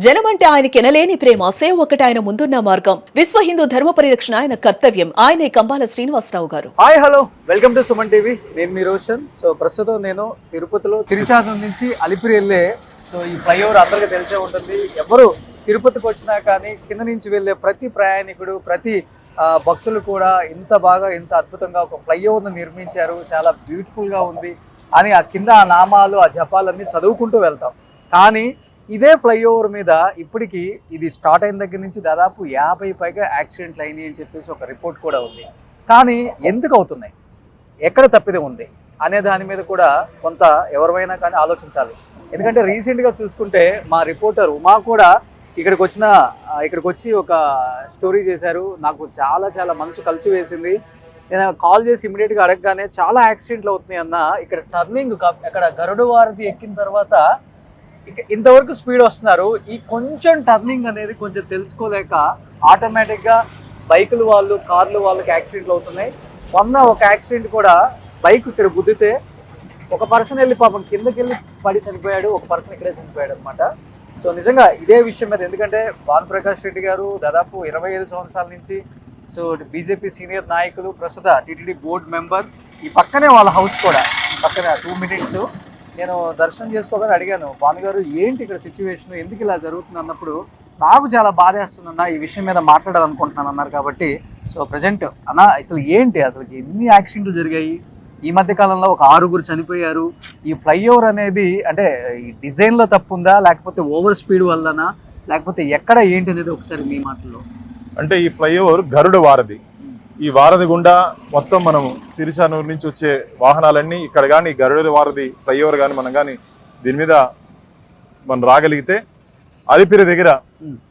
జనమంటే ఆయనకి ఎనలేని ప్రేమ, సేవ ఒకటి ఆయన ముందున్న మార్గం. విశ్వ హిందూ ధర్మ పరిరక్షణ ఆయన కర్తవ్యం. ఆయనే కంబాల శ్రీనివాసరావు గారు. Hi hello, welcome to Suman TV. నేను మీ రోషన్. సో ప్రస్తుతం నేను తిరుపతిలో తిరుచానూరు నుంచి అలిపిరి వెళ్ళే ఈ ఫ్లైఓవర్ అందరికీ తెలిసే ఉంటుంది. ఎవరు తిరుపతికి వచ్చినా కానీ కింద నుంచి వెళ్ళే ప్రతి ప్రయాణికుడు, ప్రతి భక్తులు కూడా ఇంత అద్భుతంగా ఒక ఫ్లైఓవర్ను నిర్మించారు, చాలా బ్యూటిఫుల్గా ఉంది అని ఆ కింద ఆ నామాలు, ఆ జపాలన్నీ చదువుకుంటూ వెళ్తాం. కానీ ఇదే ఫ్లైఓవర్ మీద ఇప్పటికీ ఇది స్టార్ట్ అయిన దగ్గర నుంచి దాదాపు 50 పైగా యాక్సిడెంట్లు అయినాయి అని చెప్పేసి ఒక రిపోర్ట్ కూడా ఉంది. కానీ ఎందుకు అవుతున్నాయి, ఎక్కడ తప్పిదం ఉంది అనే దాని మీద కూడా కొంత ఎవరైనా కానీ ఆలోచించాలి. ఎందుకంటే రీసెంట్గా చూసుకుంటే మా రిపోర్టర్ ఉమా కూడా ఇక్కడికి వచ్చి ఒక స్టోరీ చేశారు. నాకు చాలా మనసు కలిసి వేసింది. నేను కాల్ చేసి ఇమీడియట్గా అడగగానే చాలా యాక్సిడెంట్లు అవుతున్నాయి అన్న, ఇక్కడ టర్నింగ్ అక్కడ గరుడ వారధి ఎక్కిన తర్వాత ఇంతవరకు స్పీడ్ వస్తున్నారు, ఈ కొంచెం టర్నింగ్ అనేది కొంచెం తెలుసుకోలేక ఆటోమేటిక్గా బైకులు వాళ్ళు, కార్లు వాళ్ళకి యాక్సిడెంట్లు అవుతున్నాయి. మొన్న ఒక యాక్సిడెంట్ కూడా బైక్ ఇక్కడ గుద్దితే ఒక పర్సన్ వెళ్ళి పాపం కిందకి వెళ్ళి పడి చనిపోయాడు, ఒక పర్సన్ ఇక్కడే చనిపోయాడు అనమాట. సో నిజంగా ఇదే విషయం మీద, ఎందుకంటే భానుప్రకాష్ రెడ్డి గారు దాదాపు 25 సంవత్సరాల నుంచి బీజేపీ సీనియర్ నాయకులు, ప్రస్తుత టీటీడీ బోర్డు మెంబర్. ఈ పక్కనే వాళ్ళ హౌస్ కూడా, పక్కన 2 minutes నేను దర్శనం చేసుకోగానే అడిగాను, భానుగారు ఏంటి ఇక్కడ సిచ్యువేషన్, ఎందుకు ఇలా జరుగుతుంది అన్నప్పుడు నాకు చాలా బాధేస్తుందన్న, ఈ విషయం మీద మాట్లాడాలనుకుంటున్నాను అన్నారు. కాబట్టి సో ప్రజెంట్ అన్న అసలు ఎన్ని యాక్సిడెంట్లు జరిగాయి ఈ మధ్య కాలంలో, ఒక 6 చనిపోయారు. ఈ ఫ్లైఓవర్ అనేది అంటే ఈ డిజైన్లో తప్పు ఉందా, లేకపోతే ఓవర్ స్పీడ్ వల్లనా, లేకపోతే ఎక్కడ ఏంటి అనేది ఒకసారి మీ మాటల్లో. అంటే ఈ ఫ్లైఓవర్ గరుడ వారధి, ఈ వారధి గుండా మొత్తం మనం తిరుచానూరు నుంచి వచ్చే వాహనాలన్నీ ఇక్కడ కానీ గరుడ వారధి ఫ్లైఓవర్ కానీ మనం కానీ దీని మీద మనం రాగలిగితే అలిపిరి దగ్గర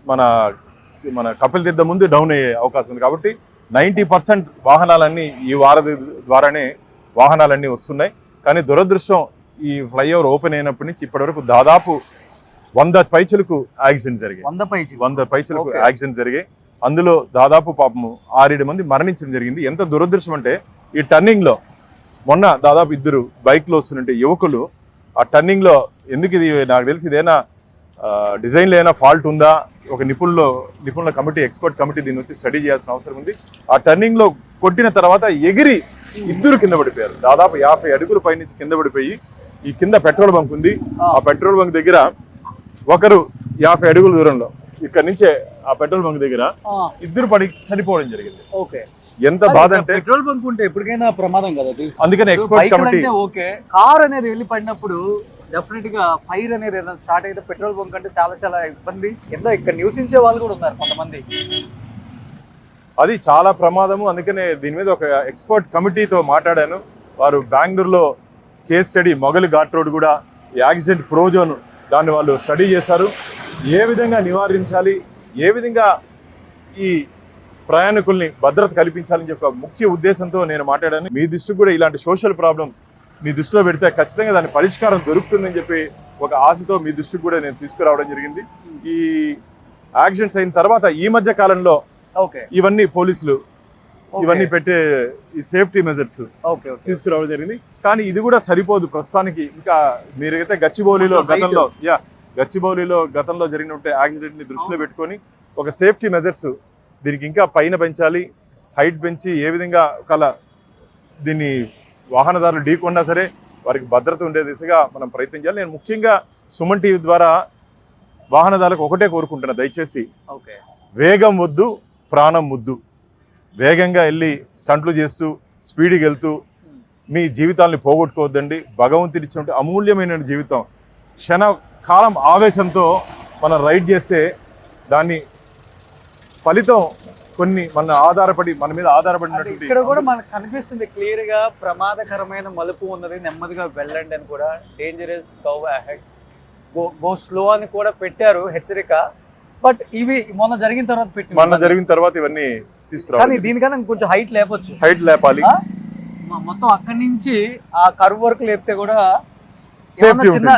మన కపిల్ తీర్థం ముందు డౌన్ అయ్యే అవకాశం ఉంది. కాబట్టి 90% వాహనాలన్నీ ఈ వారధి ద్వారానే వాహనాలన్నీ వస్తున్నాయి. కానీ దురదృష్టం, ఈ ఫ్లైఓవర్ ఓపెన్ అయినప్పటి నుంచి ఇప్పటి వరకు దాదాపు 100 పైచలకు యాక్సిడెంట్ జరిగాయి. 100 పైచలకు యాక్సిడెంట్ జరిగాయి. అందులో దాదాపు పాపము 6-7 మంది మరణించడం జరిగింది. ఎంత దురదృష్టం అంటే, ఈ టర్నింగ్లో మొన్న దాదాపు 2 బైక్లో వస్తుంటే యువకులు ఆ టర్నింగ్లో, ఎందుకు ఇది నాకు తెలిసి ఇదేనా డిజైన్లో ఏమైనా ఫాల్ట్ ఉందా, ఒక నిపుణుల కమిటీ, ఎక్స్పర్ట్ కమిటీ దీన్ని వచ్చి స్టడీ చేయాల్సిన అవసరం ఉంది. ఆ టర్నింగ్లో కొట్టిన తర్వాత ఎగిరి 2 కింద పడిపోయారు. దాదాపు 50 అడుగుల పైనుంచి కింద పడిపోయి, ఈ కింద పెట్రోల్ బంక్ ఉంది, ఆ పెట్రోల్ బంక్ దగ్గర ఒకరు 50 అడుగుల దూరంలో ఇక్కడ నుంచే ఆ పెట్రోల్ బంక్ దగ్గర 2 పడి చనిపోవడం జరిగింది. ఓకే, ఎంత బాధ అంటే, పెట్రోల్ బంక్ ఉంటే ఎప్పటికైనా ప్రమాదం కదా. అందుకని ఎక్స్పర్ట్ కమిటీ ఓకే, కార్ అనేది వెళ్ళి పడినప్పుడు డెఫినెట్ గా ఫైర్ అనేది ఏదైనా స్టార్ట్ అయితే పెట్రోల్ బంక్ అంటే చాలా ఇబ్బంది. ఇక్కడ నివసించే వాళ్ళు కూడా ఉన్నారు కొంతమంది, అది చాలా ప్రమాదము. అందుకనే దీని మీద ఒక ఎక్స్పర్ట్ కమిటీతో మాట్లాడాను. వారు బెంగళూరులో కేస్ స్టడీ, మొగలి ఘాట్ రోడ్ కూడా యాక్సిడెంట్ ప్రోజోన్, దాన్ని వాళ్ళు స్టడీ చేశారు. ఏ విధంగా నివారించాలి, ఏ విధంగా ఈ ప్రయాణికుల్ని భద్రత కల్పించాలని చెప్పి ముఖ్య ఉద్దేశంతో నేను మాట్లాడాను. మీ దృష్టికి కూడా ఇలాంటి సోషల్ ప్రాబ్లమ్స్ మీ దృష్టిలో పెడితే ఖచ్చితంగా దాని పరిష్కారం దొరుకుతుందని చెప్పి ఒక ఆశతో మీ దృష్టికి కూడా నేను తీసుకురావడం జరిగింది. ఈ యాక్సిడెంట్స్ అయిన తర్వాత ఈ మధ్య కాలంలో ఇవన్నీ పోలీసులు ఇవన్నీ పెట్టే ఈ సేఫ్టీ మెజర్స్ తీసుకురావడం జరిగింది. కానీ ఇది కూడా సరిపోదు ప్రస్తుతానికి. ఇంకా మీరైతే గచ్చిబౌలిలో గతంలో జరిగిన యాక్సిడెంట్ ని దృష్టిలో పెట్టుకొని ఒక సేఫ్టీ మెజర్స్ దీనికి ఇంకా పైన పెంచాలి, హైట్ పెంచి ఏ విధంగా దీన్ని వాహనదారులు ఢీకొన్నా సరే వారికి భద్రత ఉండే దిశగా మనం ప్రయత్నం చేయాలి. నేను ముఖ్యంగా సుమన్ టీవీ ద్వారా వాహనదారులకు ఒకటే కోరుకుంటున్నా, దయచేసి వేగం వద్దు, ప్రాణం ముద్దు. వేగంగా వెళ్ళి స్టంట్లు చేస్తూ స్పీడ్కి వెళ్తూ మీ జీవితాలని పోగొట్టుకోవద్దండి. భగవంతుడి ఇచ్చినట్టు అమూల్యమైన జీవితం, క్షణకాలం ఆవేశంతో మనం రైడ్ చేస్తే దాన్ని ఫలితం మన మీద ఆధారపడినట్టు. ఇక్కడ కూడా మనకు కనిపిస్తుంది క్లియర్ గా, ప్రమాదకరమైన మలుపు ఉన్నది, నెమ్మదిగా వెళ్ళండి అని కూడా, dangerous go ahead, go slow అని కూడా పెట్టారు హెచ్చరిక. బట్ ఇవి మొన్న జరిగిన తర్వాత ఇవన్నీ తీసుకురావాలి. దీనికన్నా కొంచెం హైట్ లేపాలి. మొత్తం అక్కడి నుంచి ఆ కర్వ్ వరకు లేపితే కూడా చిన్న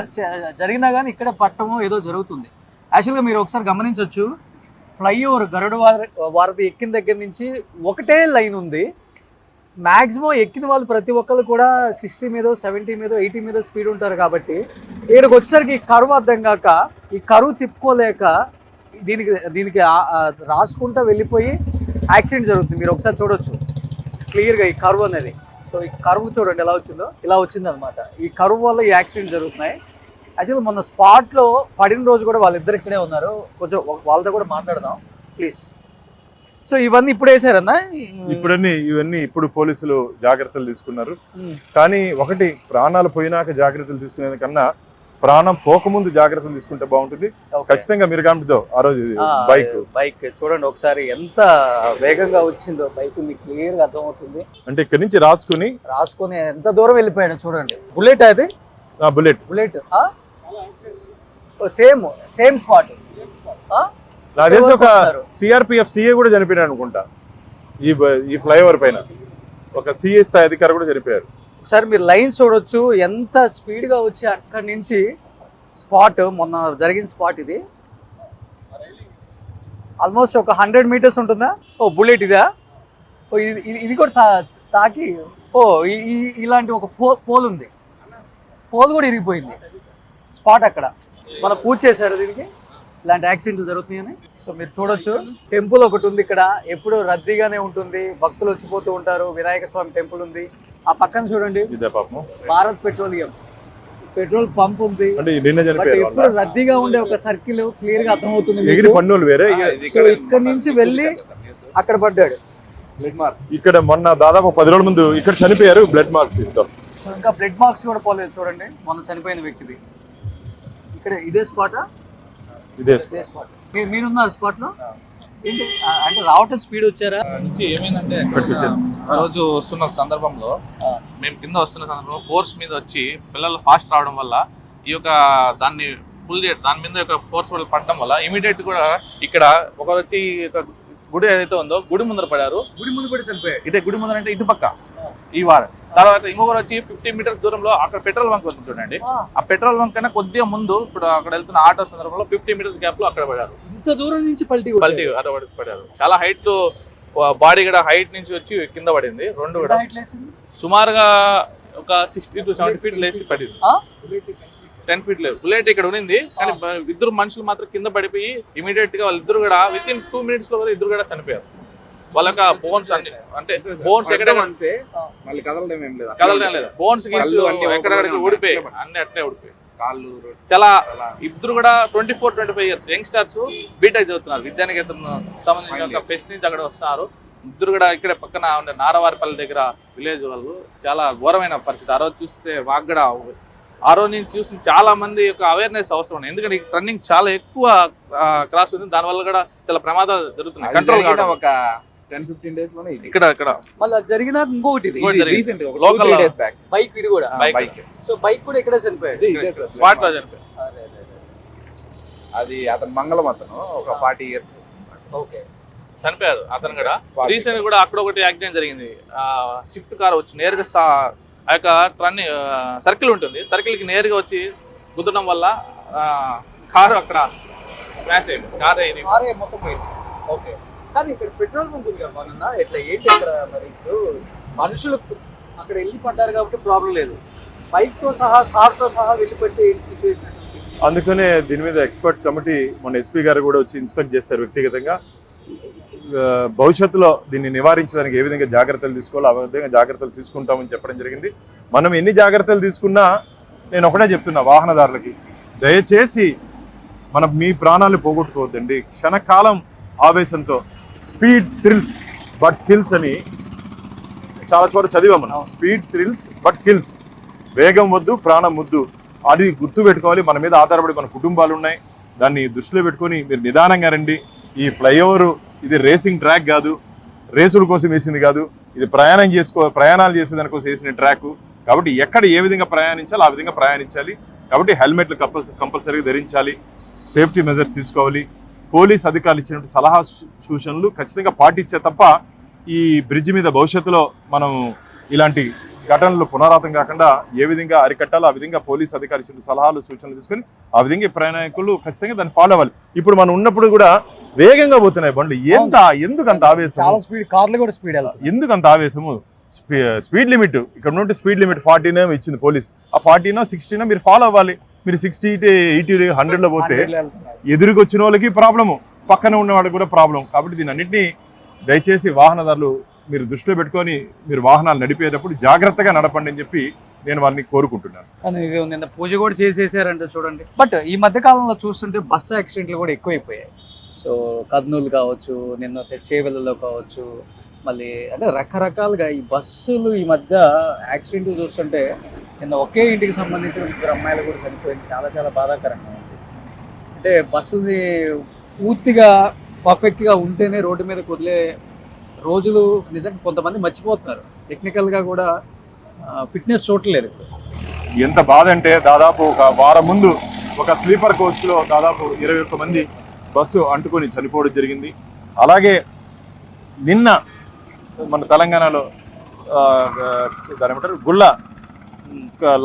జరిగినా కానీ ఇక్కడ పట్టము ఏదో జరుగుతుంది. యాక్చువల్గా మీరు ఒకసారి గమనించవచ్చు, ఫ్లైఓవర్ గరుడ వారధి ఎక్కిన దగ్గర నుంచి ఒకటే లైన్ ఉంది. మాక్సిమం ఎక్కిన వాళ్ళు ప్రతి ఒక్కరు కూడా 60 మీద 70 మీద 80 మీద స్పీడ్ ఉంటారు కాబట్టి ఇక్కడికి వచ్చేసరికి ఈ కరువు అర్థం కాక ఈ కరువు తిప్పుకోలేక దీనికి రాసుకుంటా వెళ్ళిపోయి యాక్సిడెంట్ జరుగుతుంది. మీరు ఒకసారి చూడొచ్చు క్లియర్గా ఈ కరువు అనేది. సో ఈ కరువు చూడండి ఎలా వచ్చిందో, ఇలా వచ్చింది అనమాట. ఈ కరువు వల్ల ఈ యాక్సిడెంట్ జరుగుతున్నాయి. యాక్చువల్లీ మొన్న స్పాట్లో పడిన రోజు కూడా వాళ్ళిద్దరు ఇక్కడే ఉన్నారు. కొంచెం వాళ్ళతో కూడా మాట్లాడదాం ప్లీజ్. సో ఇవన్నీ ఇప్పుడు వేసారన్నా? ఇవన్నీ ఇప్పుడు పోలీసులు జాగ్రత్తలు తీసుకున్నారు. కానీ ఒకటి, ప్రాణాలు పోయినాక జాగ్రత్తలు తీసుకునే కన్నా ప్రాణం పోకముందు జాగ్రత్తలు తీసుకుంటే బాగుంటుంది. ఖచ్చితంగా మీరు గమనితో ఆ రోజు బైక్ చూడండి ఒకసారి ఎంత వేగంగా వచ్చిందో బైక్, మీకు క్లియర్ గా అర్థమవుతుంది. అంటే ఇక్కడ నుంచి రాసుకొని ఎంత దూరం వెళ్ళిపోయాడు చూడండి. బుల్లెట్ అది? Bullet same spot. నాకు తెలిసి ఒక సిఆర్పిఎఫ్ సిఏ కూడా చనిపోయాడు అనుకుంటా ఈ ఫ్లైఓవర్ పైన. ఒక సిఏ స్థాయి అధికారి కూడా చనిపోయారు. ఒకసారి మీరు లైన్ చూడొచ్చు ఎంత స్పీడ్ గా వచ్చి అక్కడి నుంచి స్పాట్, మొన్న జరిగిన స్పాట్ ఇది ఆల్మోస్ట్ ఒక 100 మీటర్స్ ఉంటుందా? ఓ బుల్లెట్ ఇదా? ఓ ఇది కూడా తాకి ఇలాంటి ఒక పోల్ ఉంది, పోల్ కూడా ఇరిగిపోయింది స్పాట్. అక్కడ మన పూజ చేశారు దీనికి, ఇలాంటి యాక్సిడెంట్లు జరుగుతున్నాయని. సో మీరు చూడొచ్చు టెంపుల్ ఒకటి ఉంది ఇక్కడ, ఎప్పుడు రద్దీగానే ఉంటుంది, భక్తులు వచ్చిపోతూ ఉంటారు. వినాయక స్వామి టెంపుల్ ఉంది. ఆ పక్కన చూడండి భారత్ పెట్రోల్ పంప్ ఉంది. ఎప్పుడు రద్దీగా ఉండే ఒక సర్కిల్ క్లియర్ గా అర్థమవుతుంది. సో ఇక్కడ నుంచి వెళ్ళి అక్కడ పడ్డాడు. ఇక్కడ మొన్న దాదాపు 10 రోజుల ముందు ఇక్కడ చనిపోయారు బ్లడ్ మార్క్స్. సో ఇంకా బ్లడ్ మార్క్స్ కూడా పోలేదు చూడండి మొన్న చనిపోయిన వ్యక్తిది. ఇక్కడ ఇదే స్పాటా? ఇదే స్పాట్. మీరున్నారు స్పాట్ లో? అంటే రావటం స్పీడ్ వచ్చారా నుంచి ఏమైందంటే ఆ రోజు వస్తున్న సందర్భంలో మేము కింద వస్తున్న సందర్భంలో ఫోర్స్ మీద వచ్చి పిల్లలు ఫాస్ట్ రావడం వల్ల ఈ యొక్క దాన్ని పుల్ చేయడం, దాని మీద ఒక ఫోర్స్ పడడం వల్ల ఇమీడియట్ కూడా ఇక్కడ ఒకరు వచ్చి గుడి ఏదైతే ఉందో గుడి ముందర పడారు. గుడి ముందు కూడా చనిపోయారు. ఇదే గుడి ముందర అంటే ఇటు పక్క ఈ వారం. తర్వాత ఇంకొకరు వచ్చి 50 మీటర్స్ దూరంలో అక్కడ పెట్రోల్ బంక్ ఉంటుందండి. ఆ పెట్రోల్ బంక్ కన్నా కొద్దిగా ముందు ఇప్పుడు అక్కడ వెళ్తున్న ఆటో సందర్భంలో 50 మీటర్స్ గ్యాప్ లో అక్కడ పడారు. ఇంత దూరం నుంచి పల్టీ పడారు. చాలా హైట్, బాడీ కూడా హైట్ నుంచి వచ్చి కింద పడింది. రెండు కూడా సుమారుగా ఒక 60 to 70 ఫీట్ లేచి పడింది. 10 ఫీట్ లేదు బుల్లెట్ ఇక్కడ ఉన్నింది. కానీ ఇద్దరు మనుషులు మాత్రం కింద పడిపోయి ఇమీడియట్ గా వాళ్ళిద్దరు కూడా విత్ ఇన్ 2 minutes లో కూడా ఇద్దరు కూడా చనిపోయారు. వాళ్ళకి బోన్స్ అన్ని అంటే బోన్స్ ఎక్కడ కదలడం లేదు. బోన్స్ ఎక్కడెక్కడికి ఊడిపోయి అన్ని అట్లే ఊడిపోయి కాళ్ళు. చాలా ఇద్దరు కూడా 24-25 years యంగ్స్టర్స్ బీటెక్ చదువుతున్నారు. విద్యానికేతన్ సంబంధించిన ఒక ఫెస్ట్ నుంచి అక్కడ వస్తున్నారు. ఇద్దరు కూడా ఇక్కడ పక్కన ఉండే నారవారిపల్లి దగ్గర విలేజ్ వాళ్ళు. చాలా ఘోరమైన పరిస్థితి. ఆ రోజు చూస్తే మాకు కూడా ఆ రోజు నుంచి చూసి చాలా మంది యొక్క అవేర్నెస్ అవసరం ఉంది. ఎందుకంటే రన్నింగ్ చాలా ఎక్కువ క్రాస్ ఉంది. దానివల్ల కూడా చాలా ప్రమాదాలు జరుగుతున్నాయి. కంట్రోల్ కావడం ఒక 10-15 days లోనే ఇక్కడ మళ్ళీ జరిగిన ఇంకొకటి లోకల్ బైక్, ఇది కూడా బైక్. సో బైక్ కూడా ఇక్కడ చనిపోయాడు. స్పాట్ లో చనిపోయాడు. అది అతను మంగళం, అతను ఒక 40 years చనిపోయారు. అతను కూడా రీసెంట్ కూడా అక్కడ ఒకటి యాక్సిడెంట్ జరిగింది. స్విఫ్ట్ కార్ వచ్చి నేరుగా ఆ యొక్క సర్కిల్ ఉంటుంది, సర్కిల్ కి నేరుగా వచ్చి గుద్దడం వల్ల కారు అక్కడ స్మాష్ అయింది. కారే మొత్తం పోయింది. ఓకే. కానీ ఇక్కడ పెట్రోల్ బంక్ ఉంది కదా మన, ఎట్లా ఏంటి అక్కడ? మరి ఇప్పుడు మనుషులు అక్కడ వెళ్ళి పడ్డారు కాబట్టి ప్రాబ్లం లేదు. బైక్ తో సహా కార్ తో సహా వెళ్ళిపెట్టే సిచ్యువేషన్. అందుకనే దీని మీద ఎక్స్పర్ట్ కమిటీ మన ఎస్పీ గారు కూడా వచ్చి ఇన్స్పెక్ట్ చేస్తారు వ్యక్తిగతంగా. భవిష్యత్తులో దీన్ని నివారించడానికి ఏ విధంగా జాగ్రత్తలు తీసుకోవాలో ఆ విధంగా జాగ్రత్తలు తీసుకుంటామని చెప్పడం జరిగింది. మనం ఎన్ని జాగ్రత్తలు తీసుకున్నా నేను ఒకటే చెప్తున్నా వాహనదారులకి, దయచేసి మనం మీ ప్రాణాలు పోగొట్టుకోవద్దండి. క్షణకాలం ఆవేశంతో స్పీడ్ థ్రిల్స్ బట్ కిల్స్ అని చాలా చోట చదివాం మనం. Speed thrills but kills. వేగం వద్దు, ప్రాణం వద్దు. అది గుర్తు పెట్టుకోవాలి. మన మీద ఆధారపడి మన కుటుంబాలు ఉన్నాయి. దాన్ని దృష్టిలో పెట్టుకొని మీరు నిదానంగా రండి. ఈ ఫ్లైఓవర్ ఇది రేసింగ్ ట్రాక్ కాదు, రేసుల కోసం వేసింది కాదు. ఇది ప్రయాణాలు చేసే దానికోసం వేసిన ట్రాక్. కాబట్టి ఎక్కడ ఏ విధంగా ప్రయాణించాలో ఆ విధంగా ప్రయాణించాలి. కాబట్టి హెల్మెట్లు కంపల్సరీగా ధరించాలి. సేఫ్టీ మెజర్స్ తీసుకోవాలి. పోలీస్ అధికారులు ఇచ్చినటువంటి సలహా సూచనలు ఖచ్చితంగా పాటించే తప్ప ఈ బ్రిడ్జ్ మీద భవిష్యత్తులో మనం ఇలాంటి ఘటనలు పునరావృతం కాకుండా ఏ విధంగా అరికట్టాలో ఆ విధంగా పోలీస్ అధికారులు ఇచ్చిన సలహాలు సూచనలు తీసుకొని ఆ విధంగా ప్రయాణికులు ఖచ్చితంగా దాన్ని ఫాలో అవ్వాలి. ఇప్పుడు మనం ఉన్నప్పుడు కూడా వేగంగా పోతున్నాయి బండ్లు. ఎందుకు అంత ఆవేశం? చాలా స్పీడ్, కార్లు కూడా స్పీడ్. ఎందుకు అంత ఆవేశము? స్పీడ్ లిమిట్ ఇక్కడ నుండి స్పీడ్ లిమిట్ 40 ఇచ్చింది పోలీస్. ఆ 40 60 మీరు ఫాలో అవ్వాలి. మీరు 60 80 100లో పోతే ఎదురుకు వచ్చిన వాళ్ళకి ప్రాబ్లము, పక్కన ఉన్న వాళ్ళకి కూడా ప్రాబ్లం. కాబట్టి దీని అన్నింటినీ దయచేసి వాహనదారులు మీరు దృష్టిలో పెట్టుకొని మీరు వాహనాలు నడిపేటప్పుడు జాగ్రత్తగా నడపండి అని చెప్పి నేను వారిని కోరుకుంటున్నాను. కానీ నిన్న పూజ కూడా చేసేసారంటే చూడండి. బట్ ఈ మధ్య కాలంలో చూస్తుంటే బస్సు యాక్సిడెంట్లు కూడా ఎక్కువైపోయాయి. సో కర్నూలు కావచ్చు, నిన్న చేవెళ్ళలో కావచ్చు, మళ్ళీ అంటే రకరకాలుగా ఈ బస్సులు ఈ మధ్య యాక్సిడెంట్లు చూస్తుంటే నిన్న ఒకే ఇంటికి సంబంధించిన 2 అమ్మాయిలు కూడా చనిపోయింది. చాలా చాలా బాధాకరంగా ఉంది. అంటే బస్సుని పూర్తిగా పర్ఫెక్ట్గా ఉంటేనే రోడ్డు మీద వదిలే రోజులు నిజంగా కొంతమంది మర్చిపోతున్నారు. టెక్నికల్గా కూడా ఫిట్నెస్ చూడలేదు. ఎంత బాధ అంటే దాదాపు ఒక వారం ముందు ఒక స్లీపర్ కోచ్లో దాదాపు 21 మంది బస్సు అంటుకొని చనిపోవడం జరిగింది. అలాగే నిన్న మన తెలంగాణలో దాని ఏమంటారు గుళ్ళ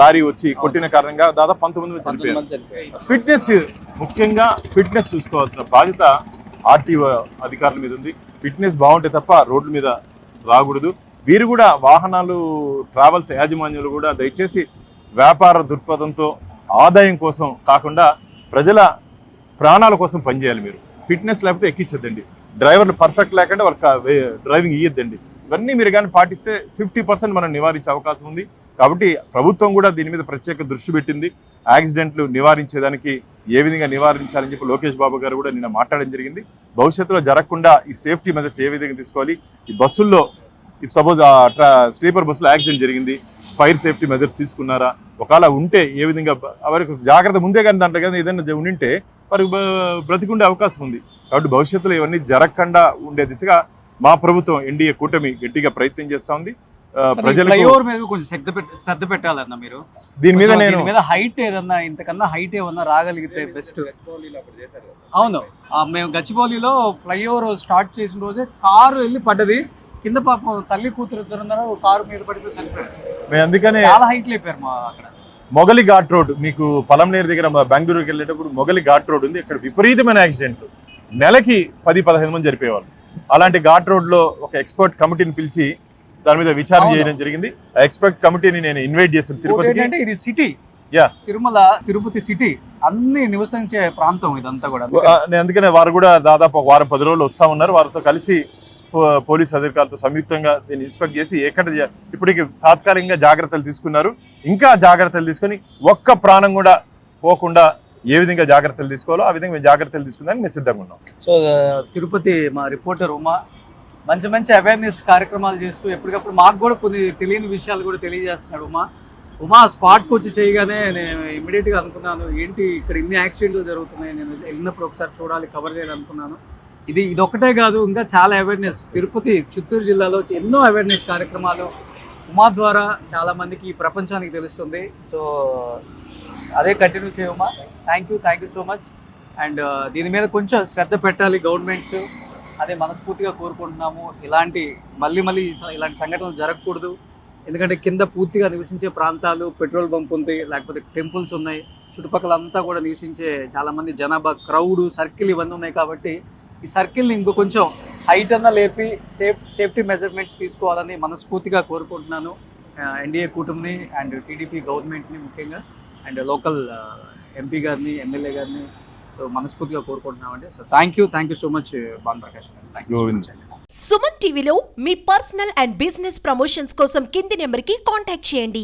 లారీ వచ్చి కొట్టిన కారణంగా దాదాపు 19 మంది చనిపోయారు. ఫిట్నెస్ ముఖ్యంగా ఫిట్నెస్ చూసుకోవాల్సిన బాధ్యత ఆర్టీఓ అధికారుల మీద ఉంది. ఫిట్నెస్ బాగుంటే తప్ప రోడ్ల మీద రాకూడదు. వీరు కూడా వాహనాలు ట్రావెల్స్ యాజమాన్యులు కూడా దయచేసి వ్యాపార దృక్పథంతో ఆదాయం కోసం కాకుండా ప్రజల ప్రాణాల కోసం పనిచేయాలి. మీరు ఫిట్నెస్ లేకపోతే ఎక్కించొద్దండి. డ్రైవర్లు పర్ఫెక్ట్ లేకుండా వాళ్ళకి డ్రైవింగ్ ఇయ్యొద్దండి. ఇవన్నీ మీరు కానీ పాటిస్తే 50% మనం నివారించే అవకాశం ఉంది. కాబట్టి ప్రభుత్వం కూడా దీని మీద ప్రత్యేక దృష్టి పెట్టింది. యాక్సిడెంట్లు నివారించేదానికి ఏ విధంగా నివారించాలని చెప్పి లోకేష్ బాబు గారు కూడా నిన్న మాట్లాడడం జరిగింది. భవిష్యత్తులో జరగకుండా ఈ సేఫ్టీ మెజర్స్ ఏ విధంగా తీసుకోవాలి, ఈ బస్సుల్లో సపోజ్ స్లీపర్ బస్సులో యాక్సిడెంట్ జరిగింది, ఫైర్ సేఫ్టీ మెజర్స్ తీసుకున్నారా, ఒకవేళ ఉంటే ఏ విధంగా వారికి జాగ్రత్త ముందే కానీ దాంట్లో కానీ ఏదైనా ఉండింటే వారికి బ్రతికుండే అవకాశం ఉంది. కాబట్టి భవిష్యత్తులో ఇవన్నీ జరగకుండా ఉండే దిశగా మా ప్రభుత్వం ఎన్డీఏ కూటమి గట్టిగా ప్రయత్నం చేస్తా ఉంది. ప్రజలకు కొంచెం శ్రద్ధ పెట్టాలన్న మీరు దీని మీద నేను హైట్ ఏదన్నా ఇంతకన్నా హైట్ ఏమన్నా రాగలిగితే బెస్ట్. అవును, మేము గచ్చిబౌలిలో ఫ్లైఓవర్ స్టార్ట్ చేసిన రోజే కారు వెళ్ళి పడ్డది కింద. పాపం తల్లి కూతురు కారు మీద పడిపోయి చనిపోయారు. మేము అందుకనే చాలా హైట్ లేపారు మా అక్కడ. మొగలి ఘాట్ రోడ్ మీకు పలంనేరు దగ్గర బెంగళూరుకి వెళ్ళేటప్పుడు మొగలి ఘాట్ రోడ్ ఉంది. ఇక్కడ విపరీతమైన యాక్సిడెంట్, నెలకి 10-15 మంది జరిపేవాళ్ళు. అలాంటి ఘాట్ రోడ్ లో ఒక ఎక్స్పర్ట్ కమిటీని పిలిచి దాని మీద విచారణ చేయడం జరిగింది. ఆ ఎక్స్పర్ట్ కమిటీని నేను ఇన్వైట్ చేశాను తిరుపతికి. అంటే ఇది సిటీ, తిరుపతి సిటీ అన్ని నివసించే ప్రాంతం ఇదంతా కూడా. అందుకనే వారు కూడా దాదాపు 1 వారం 10 రోజులు వస్తా ఉన్నారు. వారితో కలిసి పోలీసు అధికారులతో సంయుక్తంగా దీన్ని ఇన్స్పెక్ట్ చేసి ఎక్కడ ఇప్పటికి తాత్కాలికంగా జాగ్రత్తలు తీసుకున్నారు. ఇంకా జాగ్రత్తలు తీసుకొని ఒక్క ప్రాణం కూడా పోకుండా ఏ విధంగా జాగ్రత్తలు తీసుకోవాలో ఆ విధంగా మేము జాగ్రత్తలు తీసుకుందానికి మేము సిద్ధంగా ఉన్నాం. సో తిరుపతి మా రిపోర్టర్ ఉమా మంచి మంచి అవేర్నెస్ కార్యక్రమాలు చేస్తూ ఎప్పటికప్పుడు మాకు కూడా కొన్ని తెలియని విషయాలు కూడా తెలియజేస్తున్నాడు. ఉమా స్పాట్కి వచ్చి చేయగానే నేను ఇమ్మీడియట్గా అనుకున్నాను, ఏంటి ఇక్కడ ఇన్ని యాక్సిడెంట్లు జరుగుతున్నాయి, నేను వెళ్ళినప్పుడు ఒకసారి చూడాలి, కవర్ చేయాలనుకున్నాను. ఇది ఒక్కటే కాదు, ఇంకా చాలా అవేర్నెస్ తిరుపతి చిత్తూరు జిల్లాలో ఎన్నో అవేర్నెస్ కార్యక్రమాలు ఉమా ద్వారా చాలా మందికి ప్రపంచానికి తెలుస్తుంది. సో అదే కంటిన్యూ చేయమా. Thank you so much. And దీని మీద కొంచెం శ్రద్ధ పెట్టాలి గవర్నమెంట్స్, అదే మనస్ఫూర్తిగా కోరుకుంటున్నాము. మళ్ళీ ఇలాంటి సంఘటనలు జరగకూడదు. ఎందుకంటే కింద పూర్తిగా నివసించే ప్రాంతాలు, పెట్రోల్ బంక్ ఉంది, లేకపోతే టెంపుల్స్ ఉన్నాయి, చుట్టుపక్కల అంతా కూడా నివసించే చాలామంది జనాభా, క్రౌడ్, సర్కిల్ ఇవన్నీ ఉన్నాయి. కాబట్టి ఈ సర్కిల్ని ఇంకో కొంచెం హైట్ అన్నా లేపి సేఫ్టీ మెజర్మెంట్స్ తీసుకోవాలని మనస్ఫూర్తిగా కోరుకుంటున్నాను. ఎన్డీఏ కూటమిని అండ్ టీడీపీ గవర్నమెంట్ని ముఖ్యంగా అండ్ లోకల్ ఎంపీ గారిని, ఎమ్మెల్యే గారిని సో మనస్ఫూర్తిగా కోరుకుంటున్నామండి. So thank you so much Bhanu Prakash గారు. సుమన్ టీవీలో మీ పర్సనల్ అండ్ బిజినెస్ ప్రమోషన్స్ కోసం కింది నెంబర్కి కాంటాక్ట్ చేయండి.